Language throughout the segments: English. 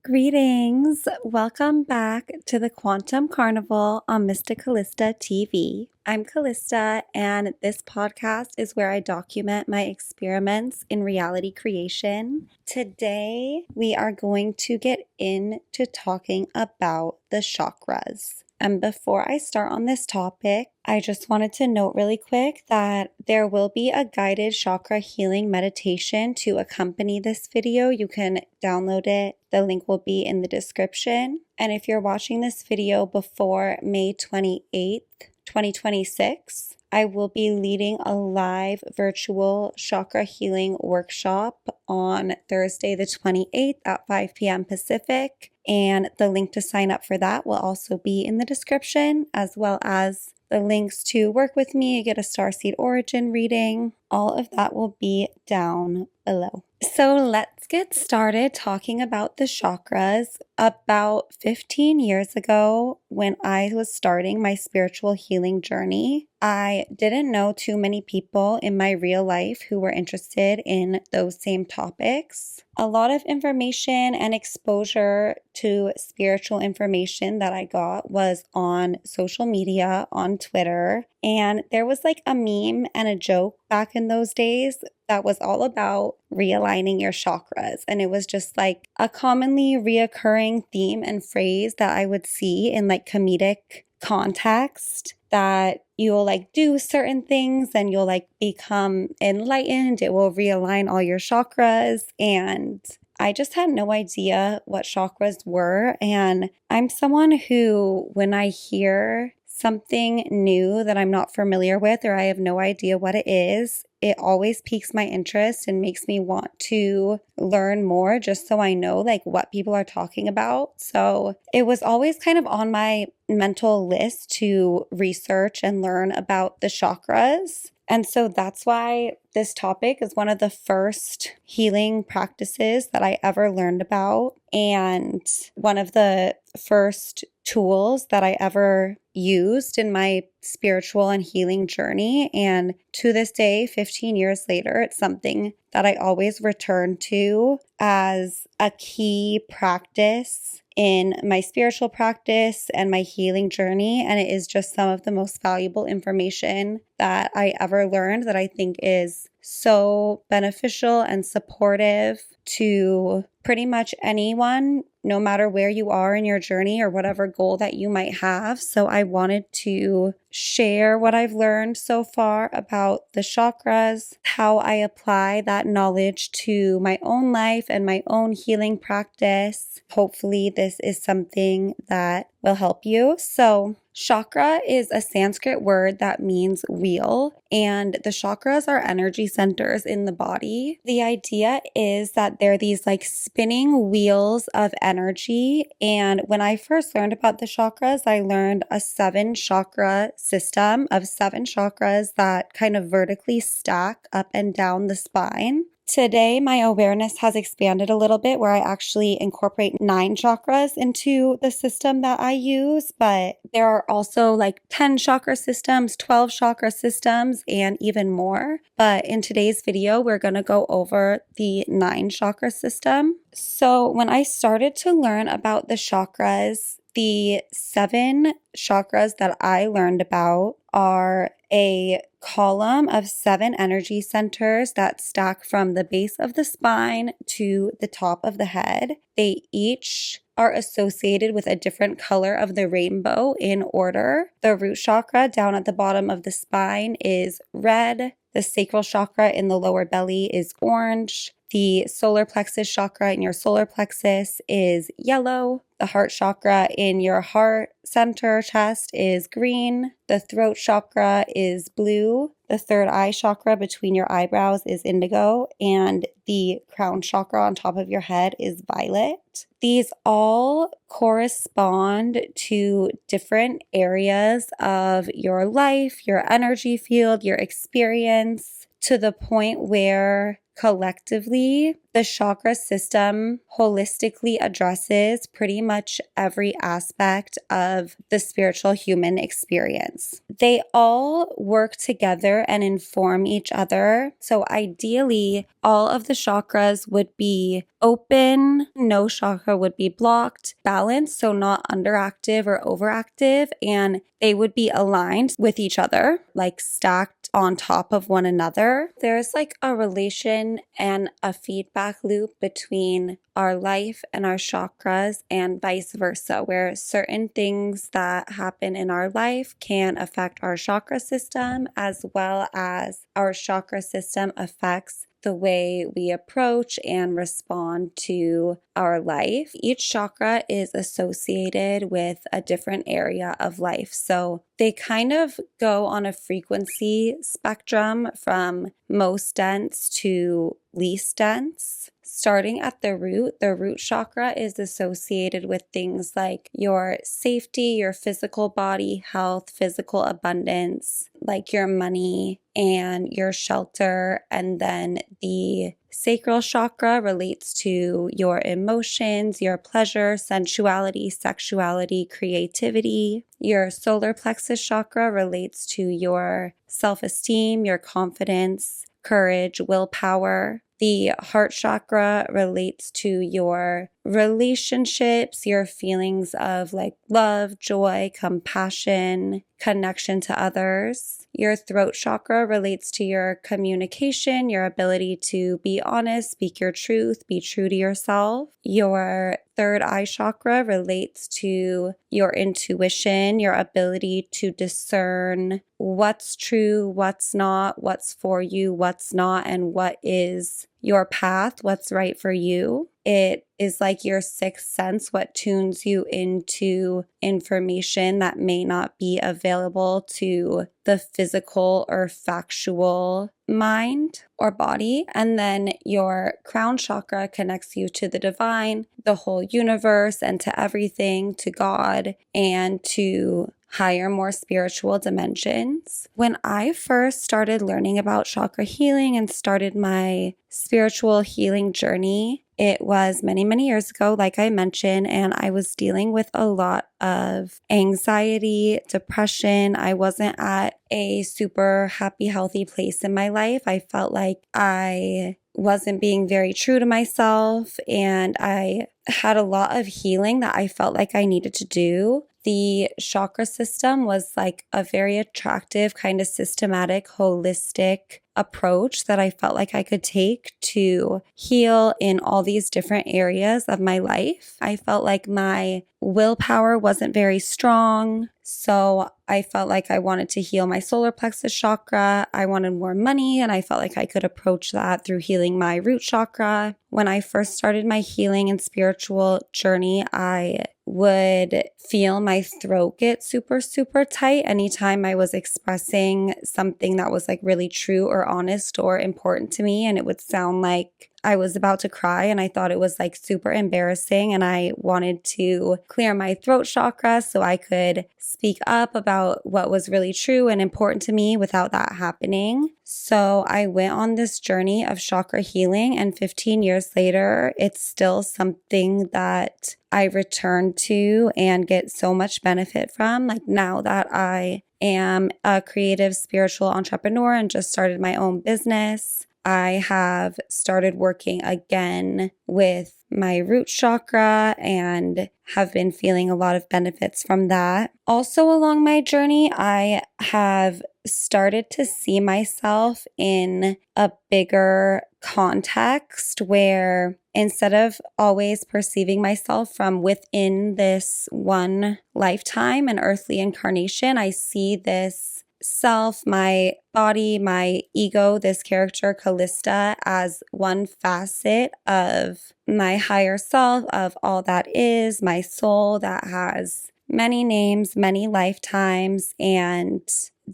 Greetings! Welcome back to the Quantum Carnival on Mysticalista TV. I'm Callista, and this podcast is where I document my experiments in reality creation. Today, we are going to get into talking about the chakras. And before I start on this topic, I just wanted to note really quick that there will be a guided chakra healing meditation to accompany this video. You can download it. The link will be in the description. And if you're watching this video before May 28th, 2026, I will be leading a live virtual chakra healing workshop on Thursday the 28th at 5 p.m. Pacific. And the link to sign up for that will also be in the description, as well as the links to work with me, get a starseed origin reading. All of that will be down below. So let's get started talking about the chakras. About 15 years ago, when I was starting my spiritual healing journey, I didn't know too many people in my real life who were interested in those same topics. A lot of information and exposure to spiritual information that I got was on social media, on Twitter, and there was like a meme and a joke back in those days that was all about realigning your chakras. And it was just like a commonly reoccurring theme and phrase that I would see in like comedic context, that you'll like do certain things and you'll like become enlightened. It will realign all your chakras. And I just had no idea what chakras were. And I'm someone who, when I hear something new that I'm not familiar with or I have no idea what it is, it always piques my interest and makes me want to learn more, just so I know like what people are talking about. So it was always kind of on my mental list to research and learn about the chakras. And so that's why this topic is one of the first healing practices that I ever learned about, and one of the first tools that I ever used in my spiritual and healing journey. And to this day, 15 years later, it's something that I always return to as a key practice in my spiritual practice and my healing journey. And it is just some of the most valuable information that I ever learned, that I think is so beneficial and supportive to pretty much anyone, no matter where you are in your journey or whatever goal that you might have. So I wanted to share what I've learned so far about the chakras, how I apply that knowledge to my own life and my own healing practice. Hopefully this is something that will help you. So chakra is a Sanskrit word that means wheel, and the chakras are energy centers in the body. The idea is that they're these like spinning wheels of energy. And when I first learned about the chakras, I learned a 7 chakra system of 7 chakras that kind of vertically stack up and down the spine. Today, my awareness has expanded a little bit, where I actually incorporate 9 chakras into the system that I use, but there are also like 10 chakra systems, 12 chakra systems, and even more. But in today's video, we're going to go over the 9 chakra system. So when I started to learn about the chakras, the 7 chakras that I learned about are a column of 7 energy centers that stack from the base of the spine to the top of the head. They each are associated with a different color of the rainbow in order. The root chakra down at the bottom of the spine is red. The sacral chakra in the lower belly is orange. The solar plexus chakra in your solar plexus is yellow. The heart chakra in your heart center chest is green. The throat chakra is blue. The third eye chakra between your eyebrows is indigo. And the crown chakra on top of your head is violet. These all correspond to different areas of your life, your energy field, your experience, to the point where collectively, the chakra system holistically addresses pretty much every aspect of the spiritual human experience. They all work together and inform each other. So ideally, all of the chakras would be open, no chakra would be blocked, balanced, so not underactive or overactive, and they would be aligned with each other, like stacked on top of one another. There's like a relation and a feedback loop between our life and our chakras and vice versa, where certain things that happen in our life can affect our chakra system, as well as our chakra system affects the way we approach and respond to our life. Each chakra is associated with a different area of life. So they kind of go on a frequency spectrum from most dense to least dense. Starting at the root chakra is associated with things like your safety, your physical body, health, physical abundance, like your money and your shelter. And then the sacral chakra relates to your emotions, your pleasure, sensuality, sexuality, creativity. Your solar plexus chakra relates to your self-esteem, your confidence, courage, willpower. The heart chakra relates to your relationships, your feelings of like love, joy, compassion, connection to others. Your throat chakra relates to your communication, your ability to be honest, speak your truth, be true to yourself. Your third eye chakra relates to your intuition, your ability to discern what's true, what's not, what's for you, what's not, and what is your path, what's right for you. It is like your sixth sense, what tunes you into information that may not be available to the physical or factual mind or body. And then your crown chakra connects you to the divine, the whole universe, and to everything, to God, and to higher, more spiritual dimensions. When I first started learning about chakra healing and started my spiritual healing journey, it was many, many years ago, like I mentioned, and I was dealing with a lot of anxiety, depression. I wasn't at a super happy, healthy place in my life. I felt like I wasn't being very true to myself, and I had a lot of healing that I felt like I needed to do. The chakra system was like a very attractive, kind of systematic, holistic approach that I felt like I could take to heal in all these different areas of my life. I felt like my willpower wasn't very strong, so I felt like I wanted to heal my solar plexus chakra. I wanted more money, and I felt like I could approach that through healing my root chakra. When I first started my healing and spiritual journey, I would feel my throat get super, super tight anytime I was expressing something that was like really true or honest or important to me. And it would sound like I was about to cry, and I thought it was like super embarrassing, and I wanted to clear my throat chakra so I could speak up about what was really true and important to me without that happening. So I went on this journey of chakra healing, and 15 years later, it's still something that I return to and get so much benefit from. Like now that I am a creative spiritual entrepreneur and just started my own business, I have started working again with my root chakra and have been feeling a lot of benefits from that. Also along my journey, I have started to see myself in a bigger context where instead of always perceiving myself from within this one lifetime and earthly incarnation, I see this self, my body, my ego, this character Callista, as one facet of my higher self, of all that is, my soul that has many names, many lifetimes. And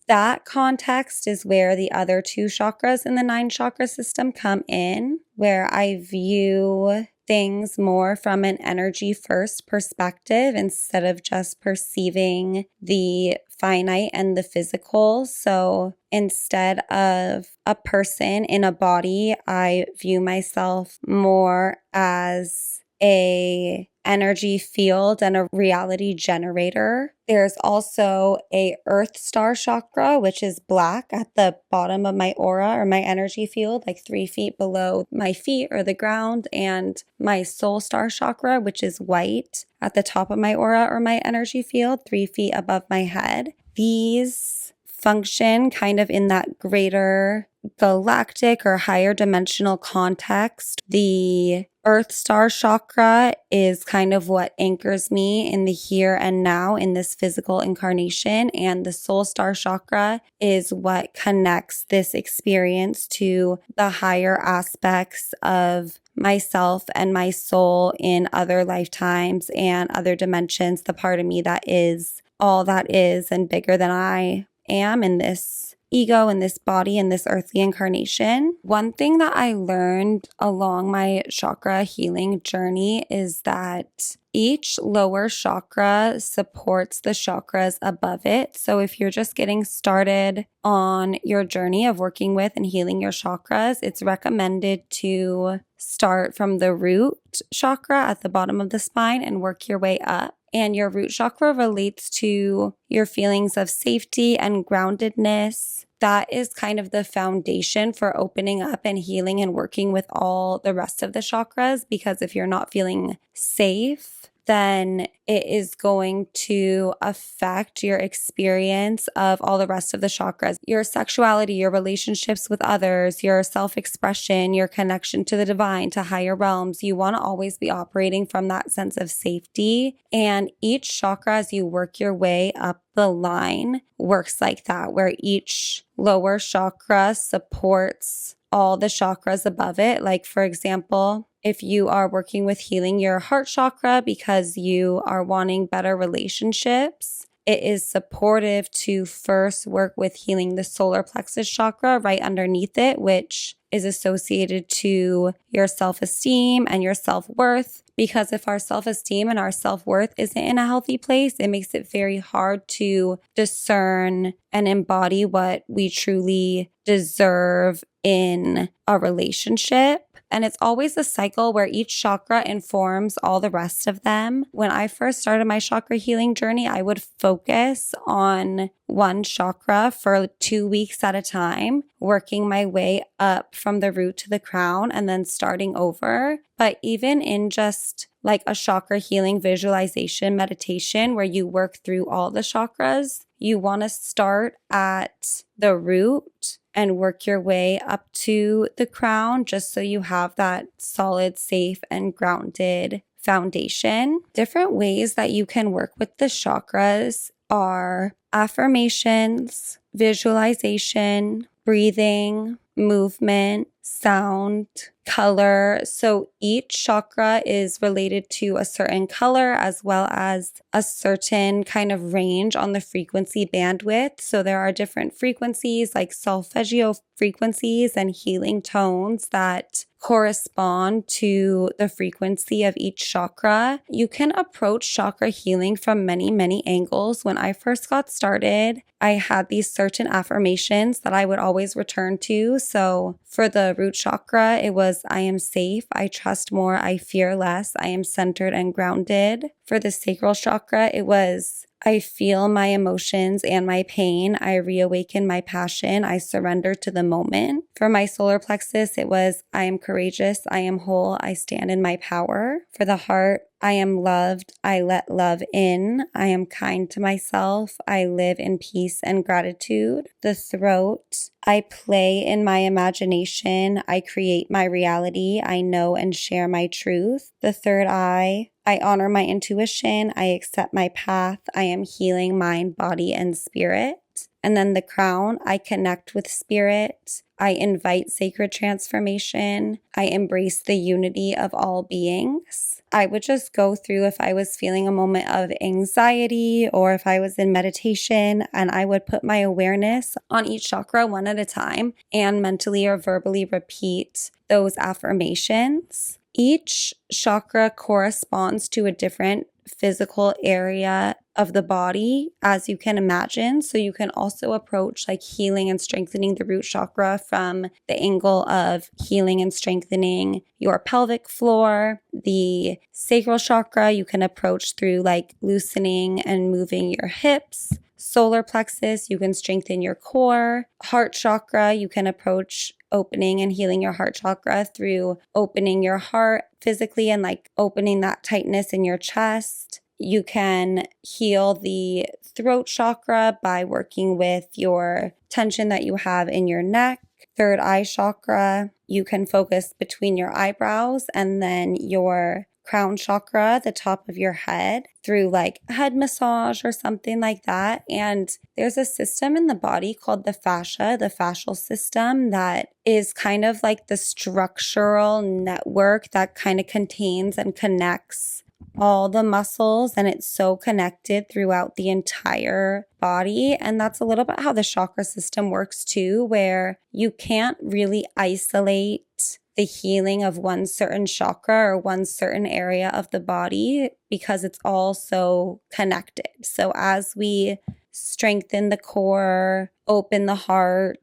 that context is where the other two chakras in the 9 chakra system come in, where I view things more from an energy first perspective instead of just perceiving the finite and the physical. So instead of a person in a body, I view myself more as a energy field and a reality generator. There's also a Earth Star Chakra, which is black at the bottom of my aura or my energy field, like 3 feet below my feet or the ground, and my Soul Star Chakra, which is white at the top of my aura or my energy field, 3 feet above my head. These function kind of in that greater galactic or higher dimensional context. The Earth Star Chakra is kind of what anchors me in the here and now in this physical incarnation. And the Soul Star Chakra is what connects this experience to the higher aspects of myself and my soul in other lifetimes and other dimensions, the part of me that is all that is and bigger than I am in this ego, in this body, in this earthly incarnation. One thing that I learned along my chakra healing journey is that each lower chakra supports the chakras above it. So if you're just getting started on your journey of working with and healing your chakras, it's recommended to start from the root chakra at the bottom of the spine and work your way up. And your root chakra relates to your feelings of safety and groundedness. That is kind of the foundation for opening up and healing and working with all the rest of the chakras. Because if you're not feeling safe, then it is going to affect your experience of all the rest of the chakras. Your sexuality, your relationships with others, your self-expression, your connection to the divine, to higher realms. You want to always be operating from that sense of safety. And each chakra, as you work your way up the line, works like that, where each lower chakra supports all the chakras above it. Like, for example, if you are working with healing your heart chakra because you are wanting better relationships, it is supportive to first work with healing the solar plexus chakra right underneath it, which is associated to your self-esteem and your self-worth. Because if our self-esteem and our self-worth isn't in a healthy place, it makes it very hard to discern and embody what we truly deserve in a relationship. And it's always a cycle where each chakra informs all the rest of them. When I first started my chakra healing journey, I would focus on one chakra for 2 weeks at a time, working my way up from the root to the crown and then starting over. But even in just like a chakra healing visualization meditation where you work through all the chakras, you want to start at the root and work your way up to the crown just so you have that solid, safe, and grounded foundation. Different ways that you can work with the chakras are affirmations, visualization, breathing, movement, sound, color. So each chakra is related to a certain color as well as a certain kind of range on the frequency bandwidth. So there are different frequencies like solfeggio frequencies and healing tones that correspond to the frequency of each chakra. You can approach chakra healing from many, many angles. When I first got started, I had these certain affirmations that I would always return to. So for the root chakra, it was, I am safe, I trust more, I fear less, I am centered and grounded. For the sacral chakra, it was, I feel my emotions and my pain. I reawaken my passion. I surrender to the moment. For my solar plexus, it was, I am courageous. I am whole. I stand in my power. For the heart, I am loved. I let love in. I am kind to myself. I live in peace and gratitude. The throat, I play in my imagination. I create my reality. I know and share my truth. The third eye, I honor my intuition. I accept my path. I am healing mind, body, and spirit. And then the crown, I connect with spirit. I invite sacred transformation. I embrace the unity of all beings. I would just go through if I was feeling a moment of anxiety or if I was in meditation, and I would put my awareness on each chakra one at a time and mentally or verbally repeat those affirmations. Each chakra corresponds to a different physical area of the body, as you can imagine. So you can also approach like healing and strengthening the root chakra from the angle of healing and strengthening your pelvic floor. The sacral chakra you can approach through like loosening and moving your hips. Solar plexus, you can strengthen your core. Heart chakra, you can approach opening and healing your heart chakra through opening your heart physically and like opening that tightness in your chest. You can heal the throat chakra by working with your tension that you have in your neck. Third eye chakra, you can focus between your eyebrows and then your crown chakra, the top of your head, through like head massage or something like that. And there's a system in the body called the fascia, the fascial system, that is kind of like the structural network that kind of contains and connects all the muscles, and it's so connected throughout the entire body. And that's a little bit how the chakra system works too, where you can't really isolate the healing of one certain chakra or one certain area of the body because it's all so connected. So as we strengthen the core, open the heart,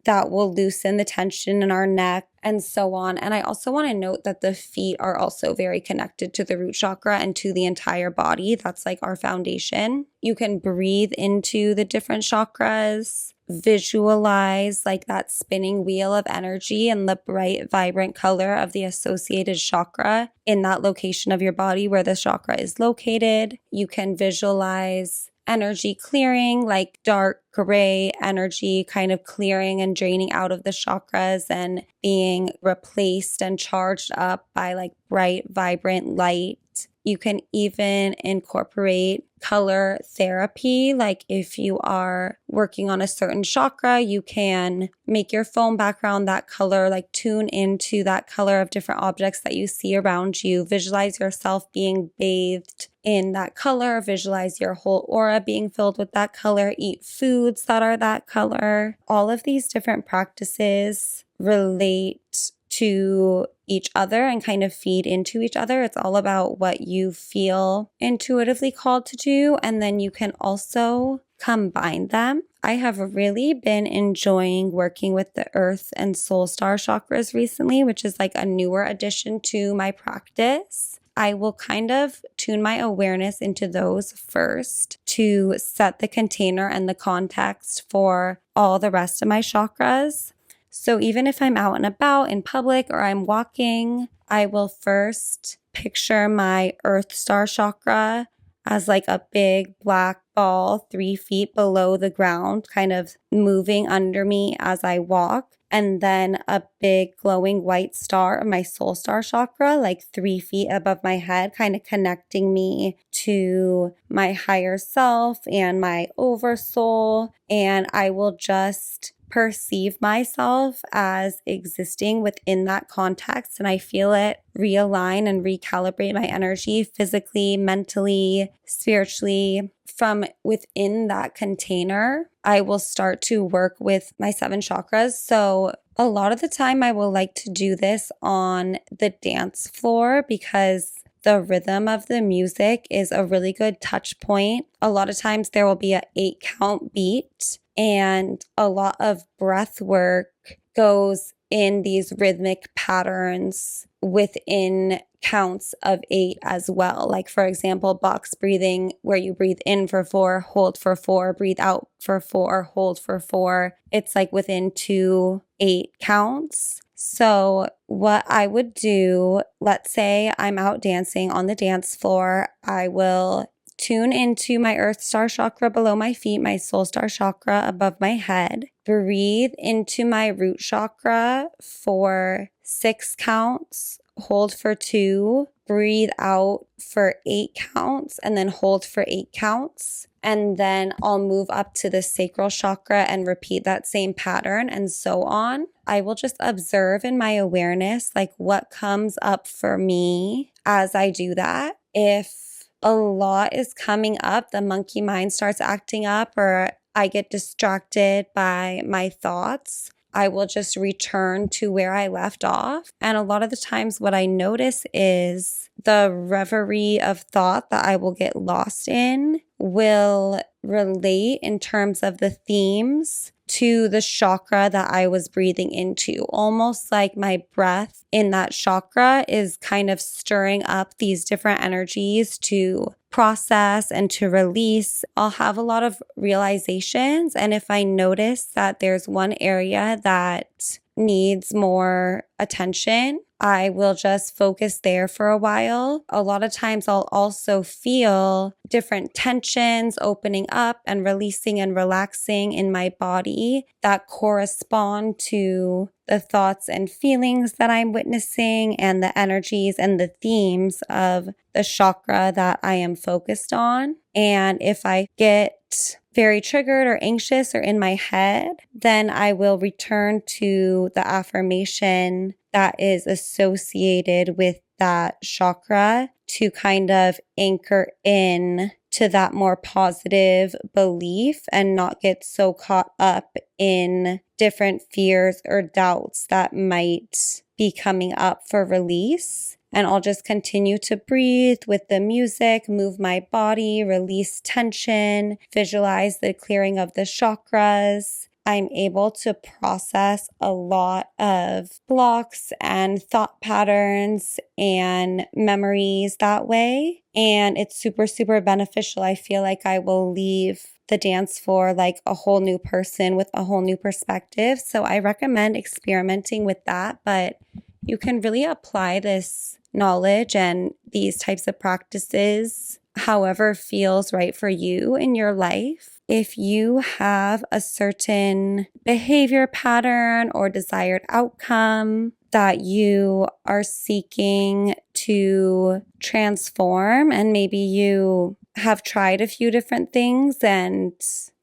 that will loosen the tension in our neck and so on. And I also want to note that the feet are also very connected to the root chakra and to the entire body. That's like our foundation. You can breathe into the different chakras, visualize like that spinning wheel of energy and the bright, vibrant color of the associated chakra in that location of your body where the chakra is located. You can visualize energy clearing, like dark gray energy kind of clearing and draining out of the chakras and being replaced and charged up by like bright, vibrant light. You can even incorporate color therapy. Like if you are working on a certain chakra, you can make your phone background that color, like tune into that color of different objects that you see around you. Visualize yourself being bathed in that color. Visualize your whole aura being filled with that color. Eat foods that are that color. All of these different practices relate to each other and kind of feed into each other. It's all about what you feel intuitively called to do, and then you can also combine them. I have really been enjoying working with the Earth and Soul Star chakras recently, which is like a newer addition to my practice. I will kind of tune my awareness into those first to set the container and the context for all the rest of my chakras. So even if I'm out and about in public or I'm walking, I will first picture my Earth Star Chakra as like a big black ball 3 feet below the ground, kind of moving under me as I walk. And then a big glowing white star of my Soul Star Chakra, like 3 feet above my head, kind of connecting me to my higher self and my oversoul. And I will just perceive myself as existing within that context, and I feel it realign and recalibrate my energy physically, mentally, spiritually. From within that container, I will start to work with my 7 chakras. So a lot of the time I will like to do this on the dance floor because the rhythm of the music is a really good touch point. A lot of times there will be an 8 count beat, and a lot of breath work goes in these rhythmic patterns within counts of 8 as well. Like for example, box breathing, where you breathe in for 4, hold for 4, breathe out for 4, hold for 4. It's like within 2 8 counts. So what I would do, let's say I'm out dancing on the dance floor, I will tune into my Earth Star Chakra below my feet, my Soul Star Chakra above my head. Breathe into my root chakra for 6 counts. Hold for 2. Breathe out for 8 counts and then hold for 8 counts. And then I'll move up to the sacral chakra and repeat that same pattern and so on. I will just observe in my awareness, like what comes up for me as I do that. If a lot is coming up, the monkey mind starts acting up, or I get distracted by my thoughts, I will just return to where I left off. And a lot of the times what I notice is the reverie of thought that I will get lost in will relate in terms of the themes to the chakra that I was breathing into. Almost like my breath in that chakra is kind of stirring up these different energies to process and to release. I'll have a lot of realizations. And if I notice that there's one area that needs more attention, I will just focus there for a while. A lot of times I'll also feel different tensions opening up and releasing and relaxing in my body that correspond to the thoughts and feelings that I'm witnessing and the energies and the themes of the chakra that I am focused on. And if I get very triggered or anxious or in my head, then I will return to the affirmation that is associated with that chakra to kind of anchor in to that more positive belief and not get so caught up in different fears or doubts that might be coming up for release. And I'll just continue to breathe with the music, move my body, release tension, visualize the clearing of the chakras. I'm able to process a lot of blocks and thought patterns and memories that way. And it's super, super beneficial. I feel like I will leave the dance floor like a whole new person with a whole new perspective. So I recommend experimenting with that, but you can really apply this knowledge and these types of practices however feels right for you in your life. If you have a certain behavior pattern or desired outcome that you are seeking to transform, and maybe you have tried a few different things and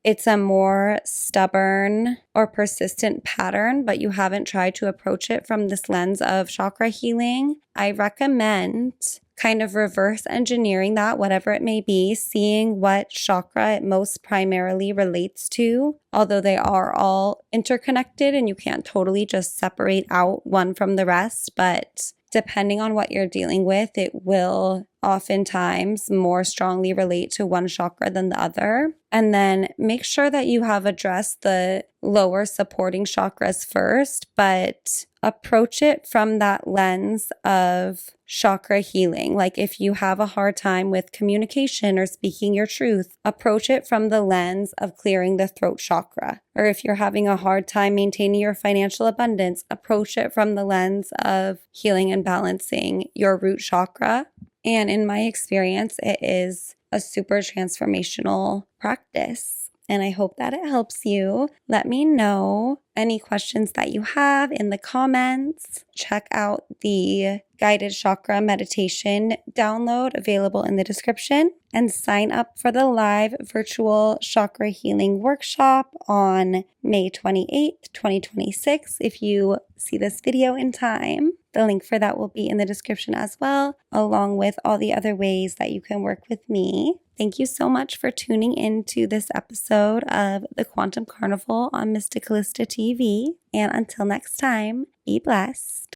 it's a more stubborn or persistent pattern, but you haven't tried to approach it from this lens of chakra healing, I recommend kind of reverse engineering that, whatever it may be, seeing what chakra it most primarily relates to, although they are all interconnected and you can't totally just separate out one from the rest, but depending on what you're dealing with, it will oftentimes more strongly relate to one chakra than the other. And then make sure that you have addressed the lower supporting chakras first, but approach it from that lens of chakra healing. Like if you have a hard time with communication or speaking your truth, approach it from the lens of clearing the throat chakra. Or if you're having a hard time maintaining your financial abundance, approach it from the lens of healing and balancing your root chakra. And in my experience, it is a super transformational practice. And I hope that it helps you. Let me know any questions that you have in the comments. Check out the guided chakra meditation download available in the description and sign up for the live virtual chakra healing workshop on May 28th, 2026 if you see this video in time. The link for that will be in the description as well, along with all the other ways that you can work with me. Thank you so much for tuning into this episode of the Quantum Carnival on Mysticalista TV. And until next time, be blessed.